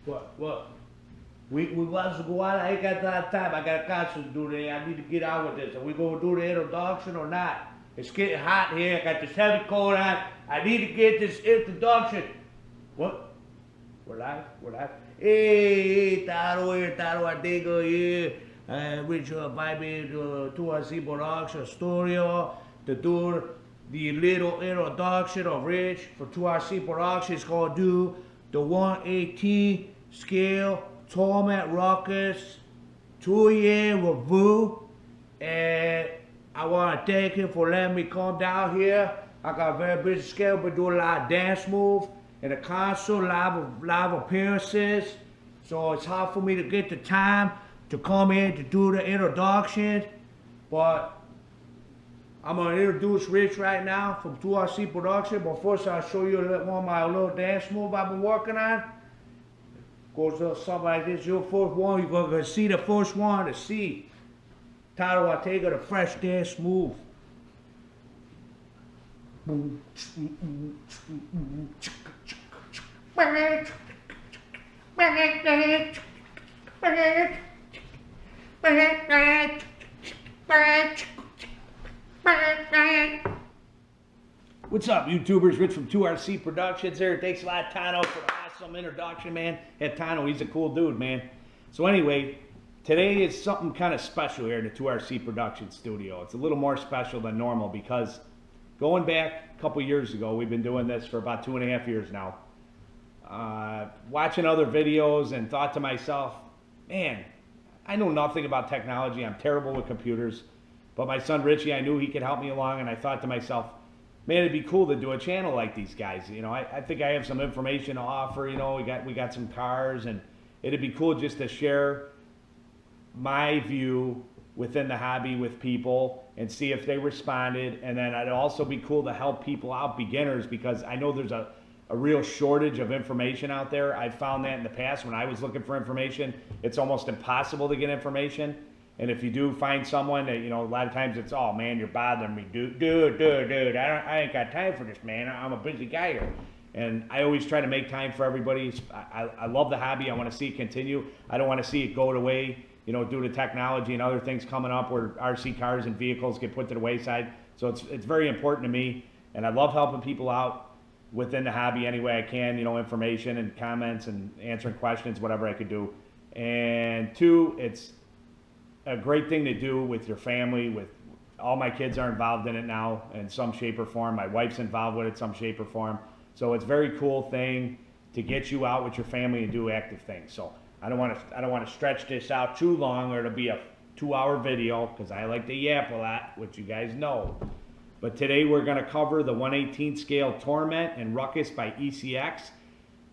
What? We want to go out. I ain't got that time. I got a concert to do today. I need to get out with this. Are we going to do the introduction or not? It's getting hot here. I got this heavy coat on. I need to get this introduction. What? We're live? We're live? Hey, Taro here. Taro Adego here. Rich invite me to our production studio to do the little introduction of Rich for 2RC Productions. It's going to do the 118 scale Torment and Ruckus 2-year review, and I want to thank him for letting me come down here. I got a very busy schedule, but do a lot of dance moves in the concert, live appearances, so it's hard for me to get the time to come in to do the introduction, but I'm going to introduce Rich right now from 2RC Production, but first I'll show you one of my little dance moves I've been working on. Goes something like this. Your first one, you're going to see the first one to see. Title I take the fresh dance move. What's up, YouTubers? Rich from 2RC Productions here. Thanks a lot, Tano, for the awesome introduction, man. Hey, Tano, he's a cool dude, man. So anyway, today is something kind of special here in the 2RC Production studio. It's a little more special than normal because going back a couple years ago, we've been doing this for about 2.5 years now. Watching other videos and thought to myself, man, I know nothing about technology. I'm terrible with computers. But my son Richie, I knew he could help me along, and I thought to myself, man, it'd be cool to do a channel like these guys. You know, I think I have some information to offer. You know, we got some cars, and it'd be cool just to share my view within the hobby with people and see if they responded. And then it'd also be cool to help people out, beginners, because I know there's a real shortage of information out there. I've found that in the past when I was looking for information, it's almost impossible to get information. And if you do find someone that, you know, a lot of times it's, oh man, you're bothering me, dude, I ain't got time for this, man. I'm a busy guy here. And I always try to make time for everybody. I love the hobby. I want to see it continue. I don't want to see it go away, you know, due to technology and other things coming up where RC cars and vehicles get put to the wayside. So it's very important to me. And I love helping people out within the hobby any way I can, you know, information and comments and answering questions, whatever I could do. And two, it's a great thing to do with your family. With all my kids are involved in it now in some shape or form. My wife's involved with it some shape or form. So it's a very cool thing to get you out with your family and do active things. So I don't want to stretch this out too long, or it'll be a 2-hour video because I like to yap a lot, which you guys know. But today we're going to cover the 1/18 scale Torment and Ruckus by ECX.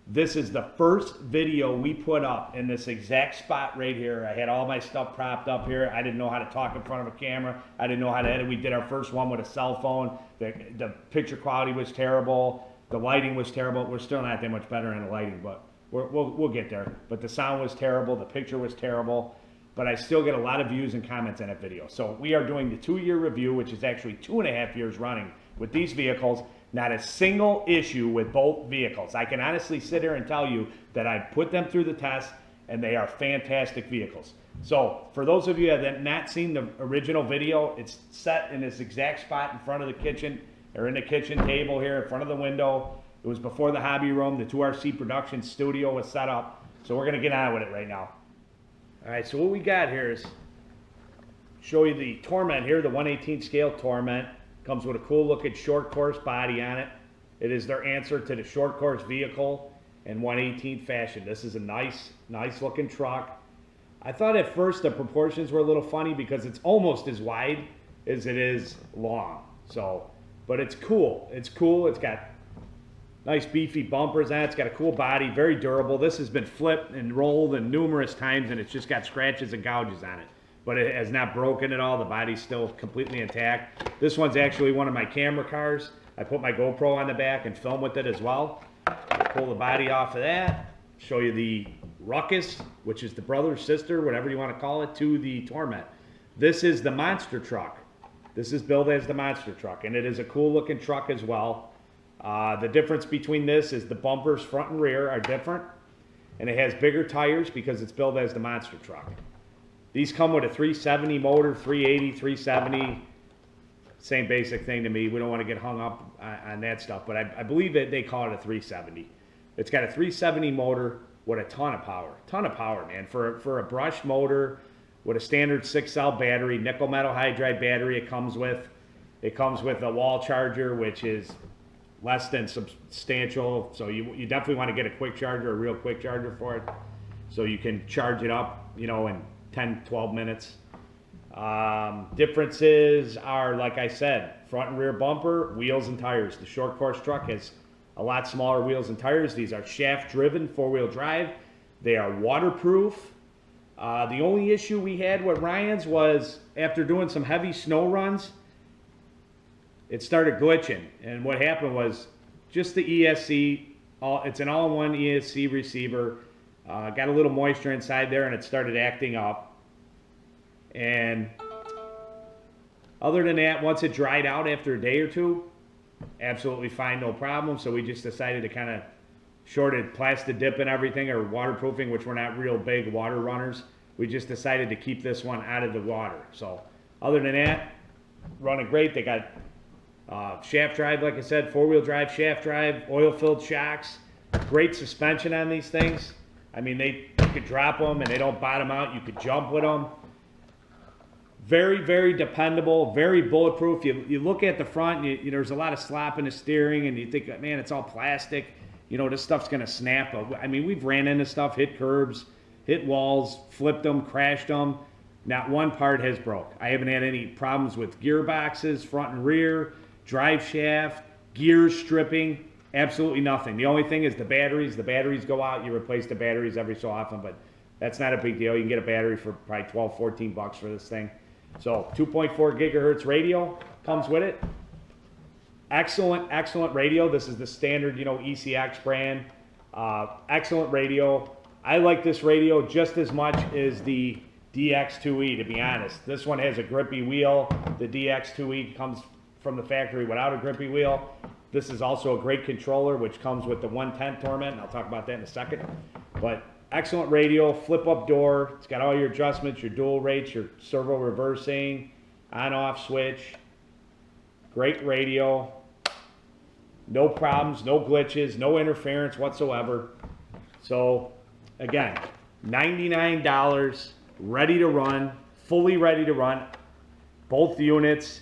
This is the first video we put up in this exact spot right here. I had all my stuff propped up here. I didn't know how to talk in front of a camera. I didn't know how to edit. We did our first one with a cell phone. The picture quality was terrible. The lighting was terrible. We're still not that much better in the lighting, but we'll get there. But the sound was terrible. The picture was terrible. But I still get a lot of views and comments on that video. So we are doing the 2-year review, which is actually 2.5 years running with these vehicles. Not a single issue with both vehicles. I can honestly sit here and tell you that I put them through the test and they are fantastic vehicles. So for those of you that have not seen the original video, it's set in this exact spot in front of the kitchen, or in the kitchen table here in front of the window. It was before the hobby room. The 2RC Production studio was set up. So we're going to get on with it right now. All right, so what we got here is show you the Torment here, the 1/18 scale Torment. Comes with a cool looking short course body on it. It is their answer to the short course vehicle in 1/18 fashion. This is a nice looking truck. I thought at first the proportions were a little funny because it's almost as wide as it is long. So, but it's cool. It's cool. It's got nice beefy bumpers on it. It's got a cool body, very durable. This has been flipped and rolled and numerous times, and it's just got scratches and gouges on it. But it has not broken at all. The body's still completely intact. This one's actually one of my camera cars. I put my GoPro on the back and film with it as well. Pull the body off of that. Show you the Ruckus, which is the brother, sister, whatever you want to call it, to the Torment. This is the monster truck. This is billed as the monster truck, and it is a cool looking truck as well. The difference between this is the bumpers front and rear are different. and it has bigger tires because it's built as the monster truck. These come with a 370 motor, 380, 370. Same basic thing to me. We don't want to get hung up on that stuff, but I believe that they call it a 370. It's got a 370 motor with a ton of power. Ton of power, man. For a brushed motor with a standard 6-cell battery, nickel metal hydride battery it comes with. It comes with a wall charger, which is less than substantial. So you definitely want to get a quick charger, a real quick charger for it. So you can charge it up, you know, in 10, 12 minutes. Differences are, like I said, front and rear bumper, wheels and tires. The short course truck has a lot smaller wheels and tires. These are shaft driven, 4-wheel drive. They are waterproof. The only issue we had with Ryan's was after doing some heavy snow runs, it started glitching. And what happened was just the ESC, it's an all-in-one ESC receiver, got a little moisture inside there and it started acting up. And other than that, once it dried out after a day or two, absolutely fine, no problem. So we just decided to kind of shorted plastic dip and everything, or waterproofing, which we're not real big water runners. We just decided to keep this one out of the water. So other than that, running great. They got shaft drive, like I said, 4-wheel drive, shaft drive, oil-filled shocks, great suspension on these things. I mean, you could drop them and they don't bottom out. You could jump with them. Very, very dependable, very bulletproof. You look at the front, there's a lot of slop in the steering, and you think, man, it's all plastic. You know, this stuff's going to snap. I mean, we've ran into stuff, hit curbs, hit walls, flipped them, crashed them. Not one part has broke. I haven't had any problems with gearboxes, front and rear, drive shaft, gears stripping, absolutely nothing. The only thing is the batteries. The batteries go out. You replace the batteries every so often, but that's not a big deal. You can get a battery for probably 12, 14 bucks for this thing. So 2.4 gigahertz radio comes with it. Excellent, excellent radio. This is the standard, ECX brand. Excellent radio. I like this radio just as much as the DX2E, to be honest. This one has a grippy wheel. The DX2E comes from the factory without a grippy wheel. This is also a great controller, which comes with the 110 Torment, and I'll talk about that in a second. But excellent radio, flip-up door. It's got all your adjustments, your dual rates, your servo reversing, on-off switch. Great radio. No problems, no glitches, no interference whatsoever. So, again, $99, ready to run, fully ready to run. Both units.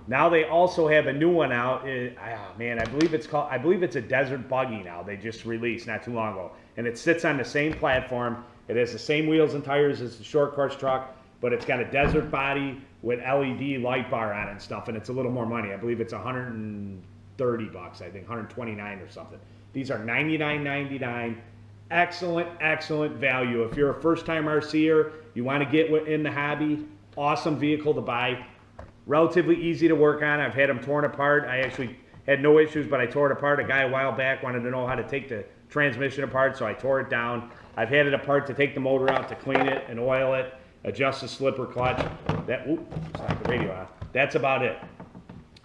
Now they also have a new one out. I believe it's a desert buggy now. They just released not too long ago. And it sits on the same platform. It has the same wheels and tires as the short course truck, but it's got a desert body with LED light bar on it and stuff, and it's a little more money. I believe it's $130, I think, 129 or something. These are $99.99. Excellent, excellent value. If you're a first-time RCer, you want to get in the hobby, awesome vehicle to buy. Relatively easy to work on. I've had them torn apart. I actually had no issues, but I tore it apart. A guy a while back wanted to know how to take the transmission apart, so I tore it down. I've had it apart to take the motor out, to clean it and oil it, adjust the slipper clutch. Stop the radio off. That's about it.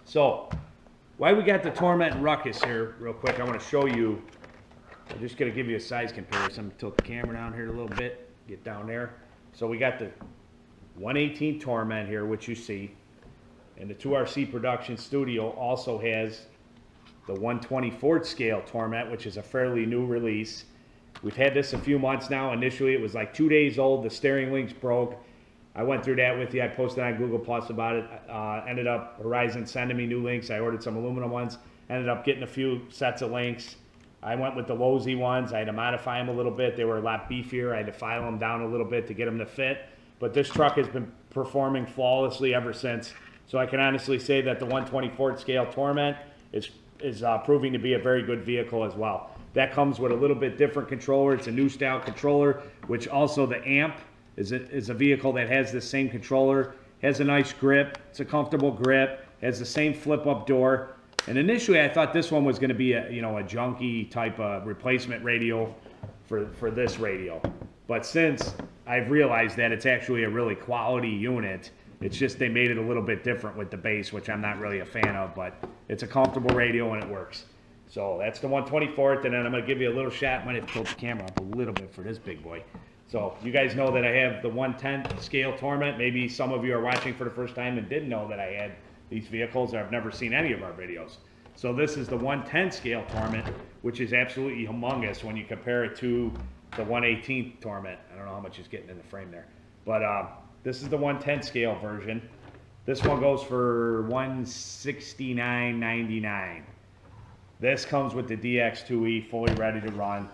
So, why we got the Torment and Ruckus here, real quick, I want to show you. I'm just going to give you a size comparison. Tilt the camera down here a little bit. Get down there. So we got the 118 Torment here, which you see. And the 2RC Production Studio also has the 124th scale Torment, which is a fairly new release. We've had this a few months now. Initially, it was like 2 days old. The steering links broke. I went through that with you. I posted on Google Plus about it. Ended up Horizon sending me new links. I ordered some aluminum ones. Ended up getting a few sets of links. I went with the Lowe's ones. I had to modify them a little bit. They were a lot beefier. I had to file them down a little bit to get them to fit. But this truck has been performing flawlessly ever since. So I can honestly say that the 124th scale Torment is proving to be a very good vehicle as well. That comes with a little bit different controller. It's a new style controller, which also the amp is a vehicle that has the same controller, has a nice grip. It's a comfortable grip, has the same flip-up door. And initially I thought this one was going to be a junky type of replacement radio for this radio. But since I've realized that it's actually a really quality unit, it's just they made it a little bit different with the bass, which I'm not really a fan of, but it's a comfortable radio and it works. So that's the 124th, and then I'm going to give you a little shot. Might have to tilt the camera up a little bit for this big boy. So you guys know that I have the 110 scale Torment. Maybe some of you are watching for the first time and didn't know that I had these vehicles, or have never seen any of our videos. So this is the 110 scale Torment, which is absolutely humongous when you compare it to the 118 Torment. I don't know how much is getting in the frame there. But this is the 110 scale version. This one goes for $169.99. This comes with the DX2E fully ready to run.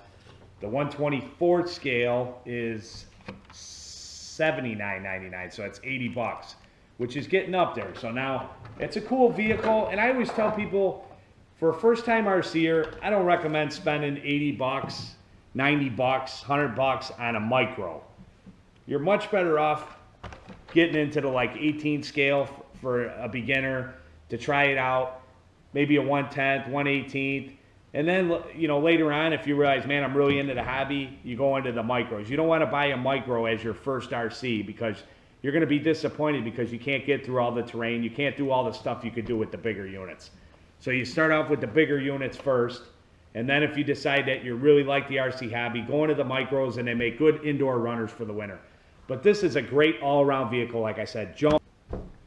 The 124th scale is $79.99, so it's 80 bucks, which is getting up there. So now it's a cool vehicle, and I always tell people, for a first-time RCer, I don't recommend spending 80 bucks, 90 bucks, 100 bucks on a micro. You're much better off getting into the like 18 scale for a beginner to try it out. Maybe a 110th, 118th, and then, you know, later on, if you realize, man, I'm really into the hobby, you go into the micros. You don't want to buy a micro as your first RC, because you're going to be disappointed because you can't get through all the terrain. You can't do all the stuff you could do with the bigger units. So you start off with the bigger units first, and then if you decide that you really like the RC hobby, go into the micros, and they make good indoor runners for the winter. But this is a great all-around vehicle, like I said.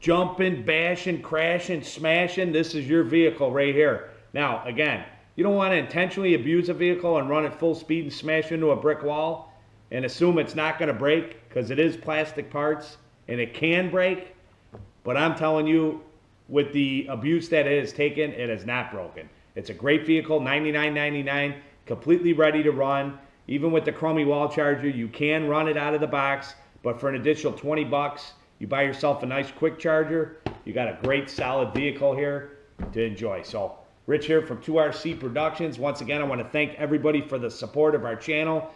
Jumping, bashing, crashing, smashing, this is your vehicle right here. Now, again, you don't want to intentionally abuse a vehicle and run at full speed and smash into a brick wall and assume it's not going to break, because it is plastic parts and it can break. But I'm telling you, with the abuse that it has taken, it is not broken. It's a great vehicle, $99.99, completely ready to run. Even with the Chromie wall charger, you can run it out of the box, but for an additional 20 bucks, you buy yourself a nice quick charger. You got a great solid vehicle here to enjoy. So Rich here from 2RC Productions. Once again, I want to thank everybody for the support of our channel,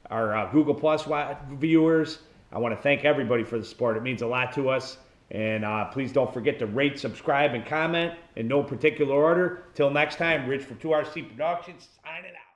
our Google Plus viewers. I want to thank everybody for the support. It means a lot to us. And please don't forget to rate, subscribe, and comment in no particular order. Till next time, Rich from 2RC Productions, signing out.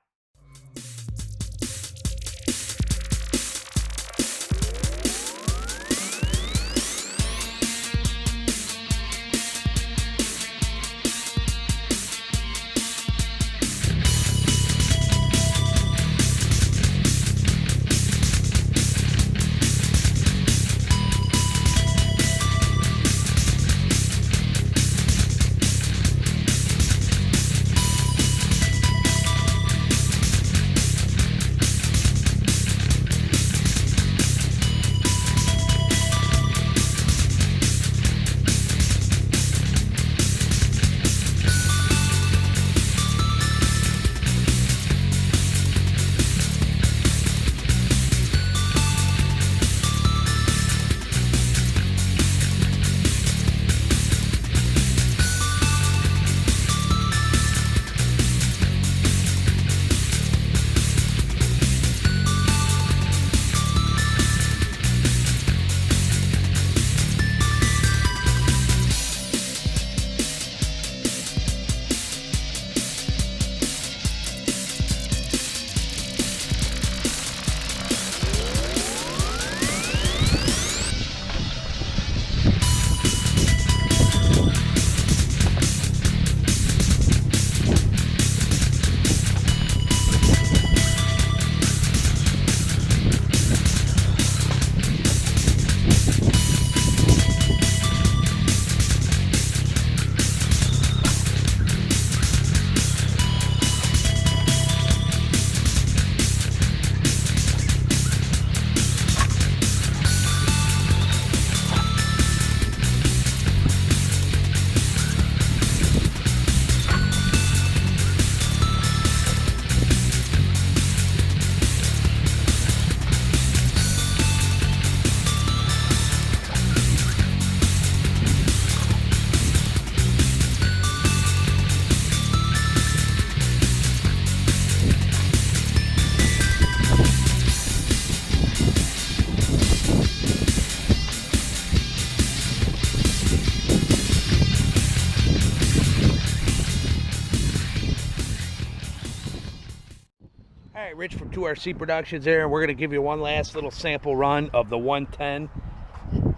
right, Rich from 2RC Productions there, and we're going to give you one last little sample run of the 110.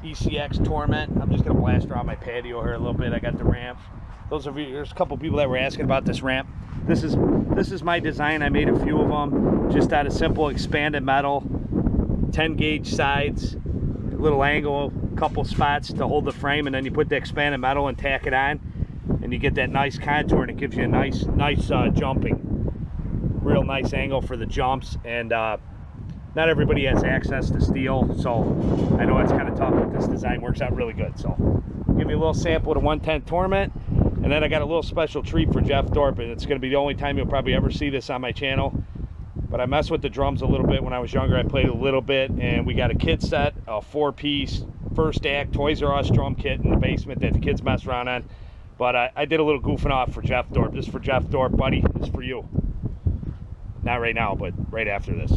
ECX Torment. I'm just gonna blast around my patio here a little bit. I got the ramp. Those of you, there's a couple people that were asking about this ramp. This is my design. I made a few of them just out of simple expanded metal, 10 gauge sides, a little angle, couple spots to hold the frame, and then you put the expanded metal and tack it on, and you get that nice contour, and it gives you a nice jumping, real nice angle for the jumps. And not everybody has access to steel, so I know it's kind of tough, but this design works out really good. So give you a little sample of the 110 Torment, and then I got a little special treat for Jeff Thorpe, and it's going to be the only time you'll probably ever see this on my channel. But I messed with the drums a little bit when I was younger. I played a little bit, and we got a kit set, a 4-piece first act Toys R Us drum kit in the basement that the kids mess around on. But I did a little goofing off for Jeff Thorpe. This is for Jeff Thorpe, buddy. This is for you. Not right now, but right after this.